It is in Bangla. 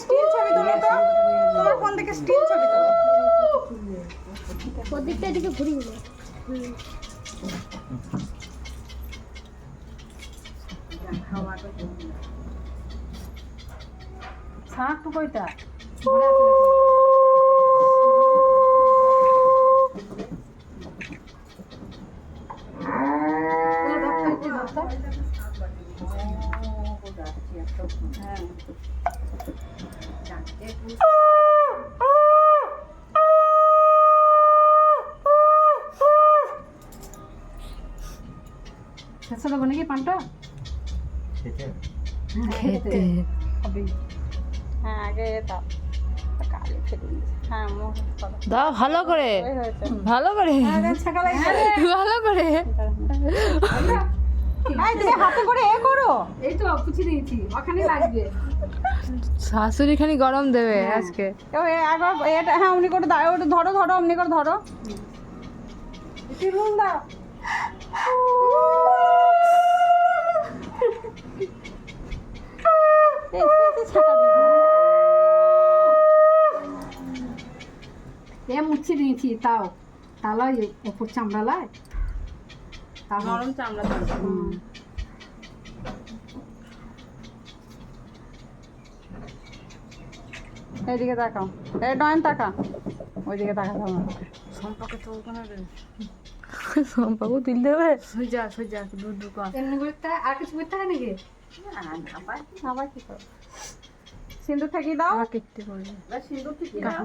স্টিল ছবি তুলো তো, তোমার ফোন থেকে স্টিল ছবি তোলো। ওদিকটা এদিকে ঘুরে গেল। শাক তো কইতা শেষ দেবো নাকি পানটা? খেতে হবে। হ্যাঁ আগে দাও, কালে ফেলে দিয়েছি। হ্যাঁ মুখ করো। দাও ভালো করে, এই হয়েছে। ভালো করে, হ্যাঁ ছাকালাই করে। ভালো করে। এই তুমি হাতে করে এ করো। এই তো পুছি দিয়েছি, ওখানে লাগবে। শাশুড়ি খানি গরম দেবে আজকে। একবার এটা হ্যাঁ অমনি করে দাও, ওটা ধরো ধরো অমনি করে ধরো। একটু রুম দাও। ছাকা দিবি। এ মুছি দিয়েছি তাও, তালাই ওপর চামড়ালায় তাও নরম চামড়া থাকবে। এইদিকে তাকাও, এই নয়ন তাকা, ওইদিকে তাকাও না। সম্পর্কে তো ওখানে সম্পর্ক তুলতে হবে। সোজা সোজা দূর দূর কর। এমনি করতে আর কিছু করতে হয় নাকি? আবার কি করো? সিন্দুর থেকে দাও। কেটে করবে। সিন্দুর থেকে দাও।